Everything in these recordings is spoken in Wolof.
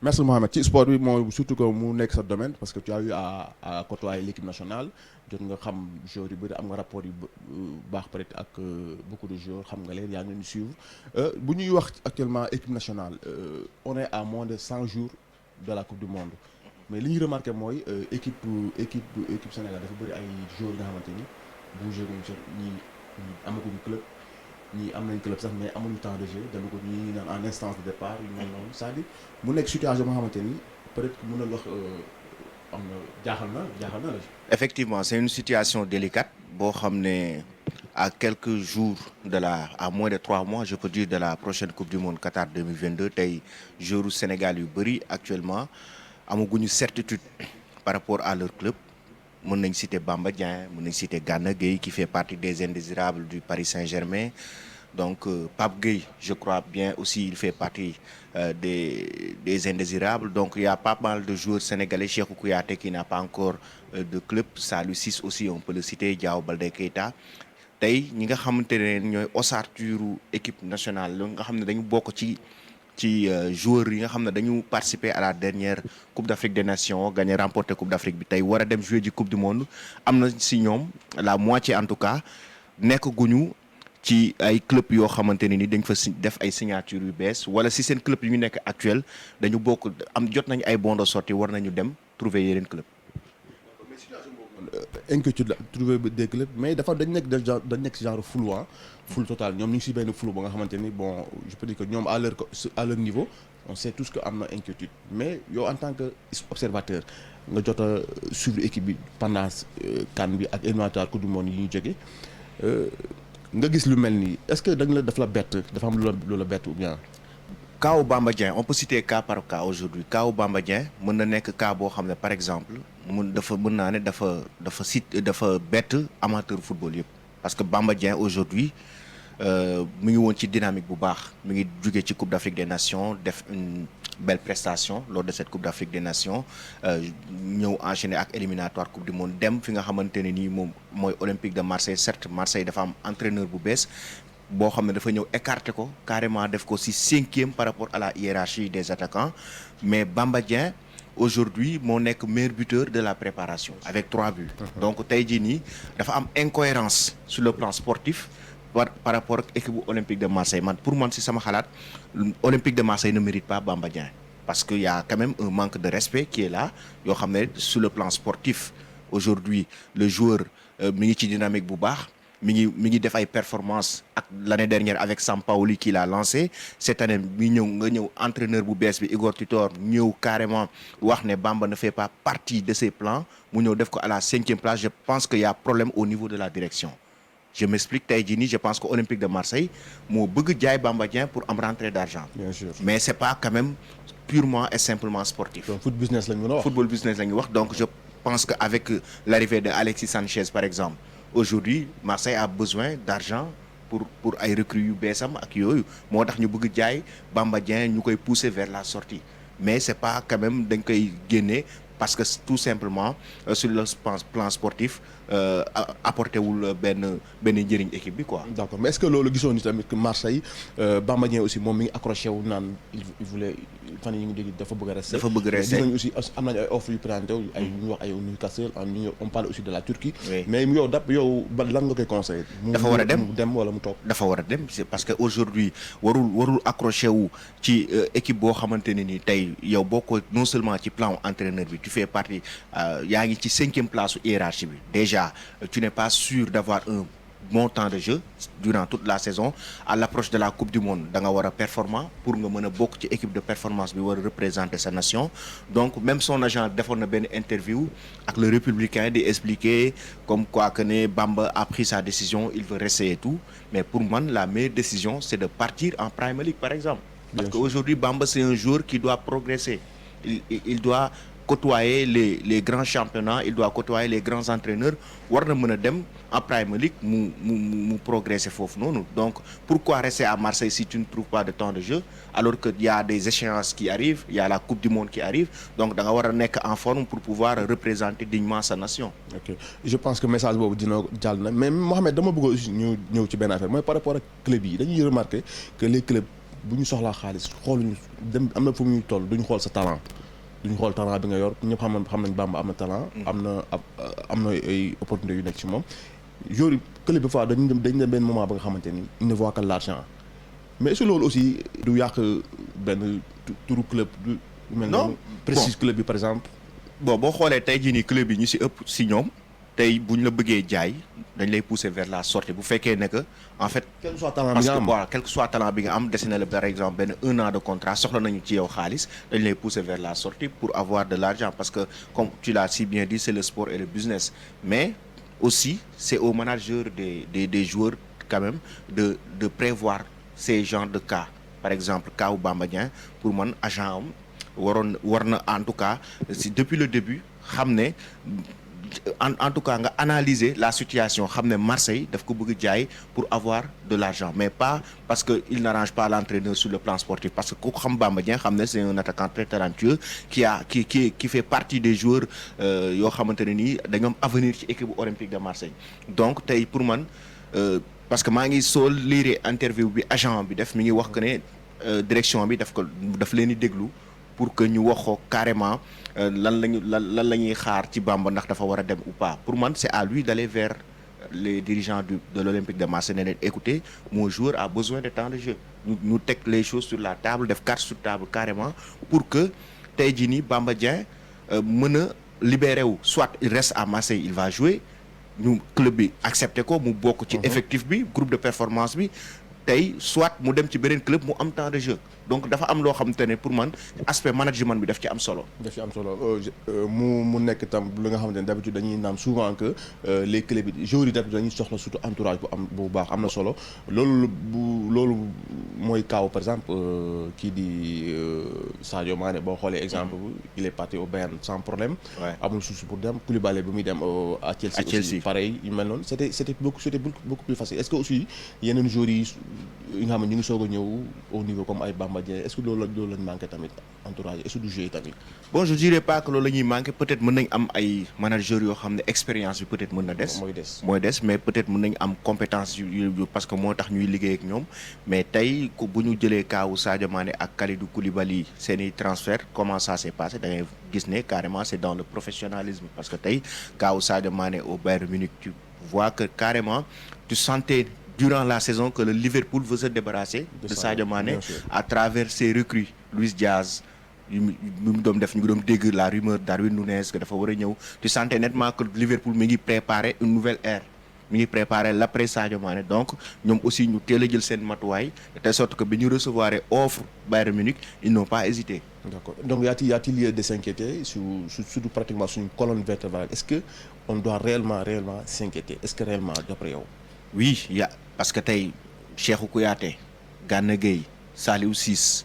Merci Mohamed ci sport bi mooy surtout que mu nekk sa domaine parce que tu as eu à côtoyer l'équipe nationale jot nga xam joueurs yu bëri am nga rapport yu baax peut-être ak beaucoup de joueurs xam nga leen yaa ngi leen di suivre bu ñuy wax actuellement équipe nationale on est à moins de 100 jours de la coupe du monde mais li ñuy remarqué mooy équipe Sénégal dafa bëri ay joueurs yi nga xamante ni bougé guñ sa ñii amaguñu club. ñii am nañ club sax mais amuñu temps de jeu dama ko ñii naan en instance de départ yu mel noonu c'est-à-dire mu nekk situation boo xamante ni peut-être que mën na wax am na jaaxal na la. Effectivement, c'est une situation délicate boo xam ne à quelques jours à moins de 3 mois je peux dire de la prochaine coupe du monde Qatar 2022 tey joueurs Sénégal yu bëri actuellement amaguñu certitude par rapport à leur club. Mën nañ citer Bamba Dieng mën nañ citer Gana Gueye qui fait partie des indésirables du Paris Saint-Germain donc Pape Gueye je crois bien aussi il fait partie des indésirables donc il y a pas mal de joueurs sénégalais. Cheikhou Kouyaté qui n'a pas encore de club. Saliou Ciss aussi on peut le citer. Diao Baldé Keita tey ñi nga xamante ne ñooy ossature équipe nationale la nga xam ne dañu bokk ci joueurs yi nga xam ne dañu participer à la dernière Coupe d'Afrique des Nations gagné remporté Coupe d'Afrique bi tey war a dem jouer ji Coupe du Monde am na si ñoom la moitié en tout cas nekk guñu ci ay club yoo xamante ne ni dañ fa def ay signature yu bees wala si seen club yi ñu nekk actuel dañu bokk jot nañu ay bons de sortie war nañu dem trouver yeneen club. Inquiétude la trouver des clubs mais dafa dañ nekk genre flou flou total ñoom ñu ngi si benn flou ba nga xamante ni bon je peux dire que ñoom à leur niveau on sait tous que am na inquiétude mais yow en tant que observateur nga jot a suivre équipe bi pendant CAN bi ak éliminatoire coupe du monde yi ñu jógee nga gis lu mel nii est-ce que daf la bett dafa am lu la bett ou bien. Kaaw Bamba Dieng on peut citer cas par cas aujourd'hui. Kaaw Bamba Dieng mën na nekk cas boo xam ne par exemple mën naa ne dafa bett amateur football yëpp parce que Bamba Dieng aujourd'hui mi ngi woon ci dynamique bu baax mi ngi jugee ci Coupe d'Afrique des Nations def une belle prestation lors de cette Coupe d'Afrique des Nations ñëw enchaîner ak éliminatoire Coupe du Monde dem fi nga xamante ne nii moom mooy Olympique de Marseille. Certes Marseille dafa am entraîneur bu bees boo xam ne dafa ñëw écarter ko carrément def ko ci 5e par rapport à la hiérarchie des attaquants mais Bamba Dieng aujourd'hui moo nekk meilleur buteur de la préparation avec 3 buts. Donc tey jii nii dafa am incohérence sur le plan sportif par rapport ak équipe bu Olympique de Marseille. Pour man ci sama xalaat Olympique de Marseille ne mérite pas Bamba Dieng parce que y a quand même un manque de respect qui est là yoo xam ne sur le plan sportif aujourd'hui le joueur mi ngi ci dynamique bu baax. mi ngi def ay performances ak l'année dernière avec Sampaoli qui l'a lancé cette année mi nga ñëw entraîneur bu bees bi Igor Tudor ñëw carrément wax ne Bamba ne fait pas partie de ses plans mu ñëw def ko à la 5e place. Je pense qu'il y a problème au niveau de la direction. Je m'explique tey jii nii je pense que Olympique de Marseille moo bëgg jaay Bamba Dieng pour am rentrée d'argent. Bien sûr. Mais c'est pas quand même purement et simplement sportif. donc foot business lañ mën a wax. Football business la ñuy wax donc je pense que avec l'arrivée de Alexis Sanchez par exemple. Aujourd'hui Marseille a besoin d'argent pour ay recrues yu beesam ak yooyu moo tax ñu bëgg jaay Bamba Dieng ñu koy pousser vers la sortie mais c'est pas quand même dañ koy génne parce que tout simplement sur le plan sportif apporté wul benn njëriñ équipe bi quoi. D'accord mais est-ce que loolu gisoon ni tamit que Marseille Bamba Dieng aussi moom mi ngi accroché wu naan il voulait fan yi ñu ngi dégg dafa bëgg a rester. dafa bëgg a rester gis nañu aussi am nañu ay offres yu présenté wu ay ñu wax ay Newcastle on parle aussi de la Turquie. Oui. mais yow lan nga koy conseillé. dafa war a dem mu dem wala mu toog. dafa war a dem c'est parce que aujourd'hui warul accroché wu ci équipe boo xamante ne ni tey yow boo ko non seulement ci plan entraîneur bi tu fais partie yaa ngi ci 5e place su hiérarchie bi déjà tu n'es pas sûr d'avoir un bon temps de jeu durant toute la saison. À l'approche de la Coupe du Monde da nga war a performant pour nga mën a bokk ci équipe de performance bi war a représenter sa nation. Donc même son agent defoon na benn interview ak le Républicain di expliquer comme quoi que ne Bamba a pris sa décision il veut rester et tout mais pour man la meilleure décision c'est de partir en Premier League par exemple. Parce qu'aujourd'hui Bamba c'est un joueur qui doit progresser. Il doit côtoyer les grands championnats, il doit côtoyer les grands entraîneurs war na mën a dem en Premier League mu progresser foofu noonu. Donc pourquoi rester à Marseille si tu ne trouves pas de temps de jeu alors que il y a des échéances qui arrivent, il y a la Coupe du Monde qui arrive, donc da nga war a nekk en forme pour pouvoir représenter dignement sa nation. Ok je pense que message boobu dina jàll na mais Mohamed dama bëgg aussi ñu ñëw ci benn affaire mooy par rapport ak club yi dañuy remarquer que les clubs bu ñu soxlaa xaalis xooluñu dem am na fu muy toll duñu xool sa talent duñu xool talent bi nga yor ñëpp xam nañ Bamba am na talent. am na ay opportunités yu nekk ci moom. joueurs yi club bi fois dañu dem benn moment ba nga xamante ni il ne voit que l'argent mais est-ce que loolu aussi du yàq benn turu club du mel noonu prestige club bi par exemple. boo xoolee tey jii nii club yi ñu si ëpp si ñoom tey bu ñu la bëggee jaay dañ lay pousser vers la sortie bu fekkee ne que en fait. quel que soit talent bi nga am voilà quel que soit talent bi nga am dessiné la par exemple benn 1 an de contrat soxla nañu ci yow xaalis dañ lay pousser vers la sortie pour avoir de l'argent parce que comme tu l'as si bien dit c'est le sport et le business mais aussi c'est au manager des joueurs quand même de prévoir ces genres de cas par exemple cas wu Bamba Dieng pour man agent am war na en tout cas si depuis le début xam ne en tout cas nga analyser la situation xam ne Marseille daf ko bëgg jaay pour avoir de l'argent mais pas parce que il n'arrange pas l'entraîneur sur le plan sportif parce que ku xam Bamba Dieng xam ne c'est un attaquant très talentueux qui fait partie des joueurs yoo xamante ne nii dañoo am avenir ci équipe olympique de Marseille donc tey pour man parce que maa ngi soo lire interview bi agent bi def mi ngi wax que ne direction bi daf leen di déglu pour que ñu wax ko carrément lan la ñuy xaar ci Bamba ndax dafa war a dem ou pas pour man c'est à lui d'aller vers les dirigeants de l'Olympique de Marseille ne leen écoutez mon joueur a besoin de temps de jeu ñu teg les choses sur la table def carte sur table carrément pour que tey jii nii Bamba Dieng mën a libéré wu soit il reste à Marseille il va jouer ñu club bi accepté ko mu bokk ci effectif bi groupe de performance bi tey soit mu dem ci beneen club mu am temps de jeu donc dafa am loo xamante ne pour man aspect management bi daf ci am solo. daf ci am solo mu nekk tam li nga xamante ne d'habitude dañuy naan souvent que les clubs yi joueurs yi d'habitude dañuy soxla surtout entourage bu baax am na solo loolu mooy kaaw par exemple kii di Sadio Mané boo xoolee exemple il est parti au Bayern sans problème. amul souci pour dem Koulibaly bi muy dem à Chelsea. aussi pareil yu mel noonu c'était beaucoup plus facile est-ce que aussi yeneen joueurs yi nga xam ne ñu ngi soog a ñëw au niveau comme ay Bamba Dieng est-ce que loolu lañ manqué tamit entourage est-ce que du jeu tamit. bon je dirais pas que loolu la ñuy manqué peut-être mën nañ am ay managers yoo xam ne expérience bi peut-être mën na des. mooy des mais peut-être mën nañ am compétence yu parce que moo tax ñuy liggéey ak ñoom mais tey bu ñu jëlee kaawu Sadio Mané ak Kalidou Koulibaly seeni transfert comment ça s'est passé da ngay gis ne carrément c'est dans le professionnalisme parce que tey kaawu Sadio Mané au Bayern Munich tu vois que carrément tu sentais durant la saison que le Liverpool veut se débarrasser de Sadio Mané à travers ses recrues Luis Diaz yu mu doon def ñu ngi doon dégg la rumeur Darwin Núñez que dafa war a ñëw tu sentais nettement que Liverpool mi ngi préparer une nouvelle ère mi ngi préparer l'après Sadio Mané donc ñoom aussi ñu teel a jël seen matuwaay de telle sorte que bi ñu recevoir offre Bayern Munich ils n'ont pas hésité. D'accord donc y a-t-il lieu de s'inquiéter surtout pratiquement suñu colonne vertébrale est-ce que on doit réellement s'inquiéter est-ce que réellement d'après yow. oui parce que tey Cheikhou Kouyaté Gana Gueye Saliou Ciss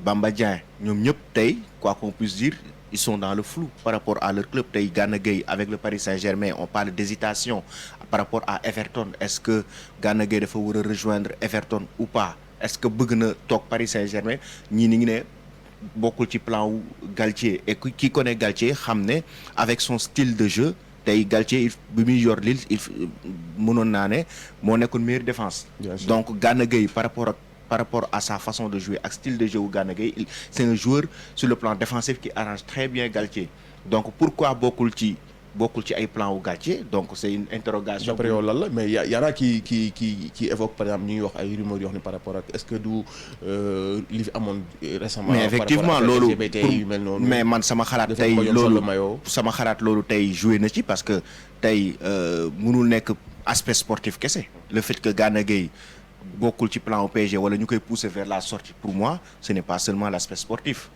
Bamba Dieng ñoom ñëpp tey quoi qu'on puisse dire ils sont dans le flou par rapport à leur club tey Gana Gueye avec le Paris Saint-Germain on parle d'hésitation par rapport à Everton est-ce que Gana Gueye dafa war a rejoindre Everton ou pas est-ce que bëgg na toog Paris Saint-Germain ñii ni ngi ne bokkul ci plan wu Galtier et qui connaît Galtier xam ne avec son style de jeu tey Galtier bi muy yor Lille mënoon naa ne moo nekkoon meilleure défense donc Gana Gueye par rapport à sa façon de jouer ak style de jeu wu Gana Gueye c'est un joueur sur le plan défensif qui arrange très bien Galtier donc pourquoi bokkul ci ay plan wu Galtier donc c'est une interrogation. d'après yow lan la mais y en a qui évoque par exemple ñu ngi wax ay rumeurs yoo xam ne par rapport ak est-ce que du li fi amoon récemment. mais effectivement loolu mais man sama xalaat loolu tey joué na ci parce que tey mënul nekk aspect sportif kese le fait que Gana Gueye bokkul ci plan au PSG wala ñu koy pousser vers la sortie pour moi ce n'est pas seulement l'aspect sportif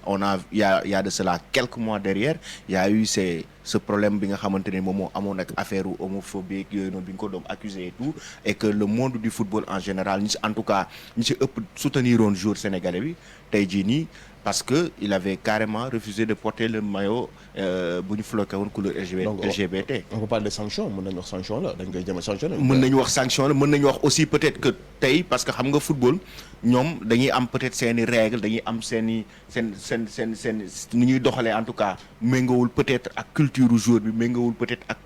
il y a de cela quelques mois derrière il y a eu ce problème bi nga xamante ne moom moo amoon ak affaire homophobie yooyu noonu bi ñu ko doon accusé et tout et que le monde du football en général en tout cas ñi ci ëpp soutenir woon joueur sénégalais bi tey jii nii parce que il avait carrément refusé de porter le maillot bu ñu floqué woon couleur LGBT. On peut parler de sanction, mën nañu wax sanction la dañ koy jëm a sanctionné. mën nañu wax sanction la mën nañu wax aussi peut-être que tey parce que xam nga football ñoom dañuy am peut-être seeni règles dañuy am seen nu ñuy doxalee en tout cas méngawul peut-être ak culture joueur bi méngawul peut-être ak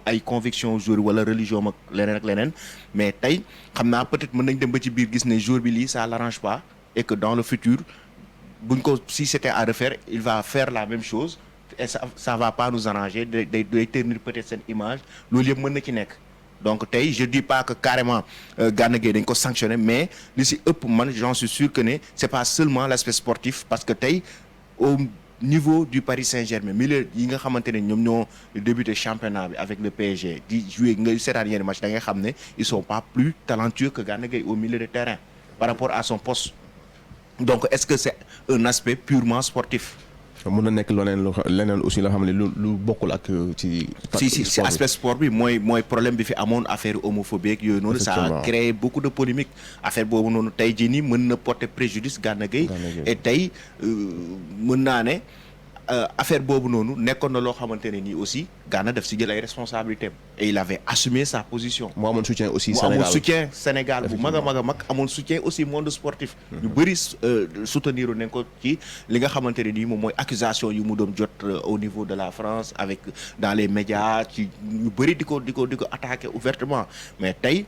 ay conviction joueur wala religion ak leneen mais tey xam naa peut-être mën nañ dem ba ci biir gis ne joueur bi lii ça l'arrange pas et que dans le futur buñ ko si c'était à refaire il va faire la même chose et ça va pas nous arranger day ternir peut-être seen image loolu yëpp mën na ci nekk donc tey je dis pas que carrément Gana Gueye dañ ko sanctionner mais li si ëpp man j'en suis sûr que ne c'est pas seulement l'aspect sportif parce que tey au niveau du Paris Saint-Germain milieu yi nga xamante ne ñoom ñoo débuté championnat bi avec le PSG di jouer nga seetaan yenn match da ngay xam ne ils sont pas plus talentueux que Gana Gueye au milieu de terrain par rapport à son poste donc est-ce que c'est un aspect purement sportif. mën na nekk leneen aussi la xam ne lu bokkul ak ci. si aspect sport bi mooy problème bi fi amoon affaire homophobie ak yooyu noonu. ça a créé beaucoup de polémique affaire boobu noonu tey jii nii mën na porter préjudice Gana Gueye et tey mën naa ne affaire boobu noonu nekkoon na loo xamante ne nii aussi Gana daf si jël ay responsabilités et il avait assumé sa position. mu amoon soutien aussi Sénégal mu amoon soutien Sénégal bu mag a mag amoon soutien aussi monde sportif. ñu bëri soutenir nañ ko ci li nga xamante ne nii moom mooy accusation yu mu doon jot au niveau de la France avec dans les médias ci ñu bëri di ko attaquer ouvertement mais tey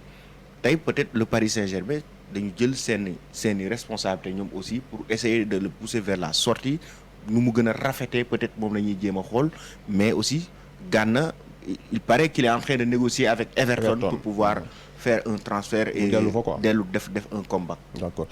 peut-être le Paris Saint-Germain dañu jël seeni responsabilités ñoom aussi pour essayer de le pousser vers la sortie nu mu gën a rafetee peut-être moom la ñuy jéem a xool mais aussi Gana il paraît qu'il est en train de négocier avec Everton pour pouvoir faire un transfert et dellu def un comeback. D'accord.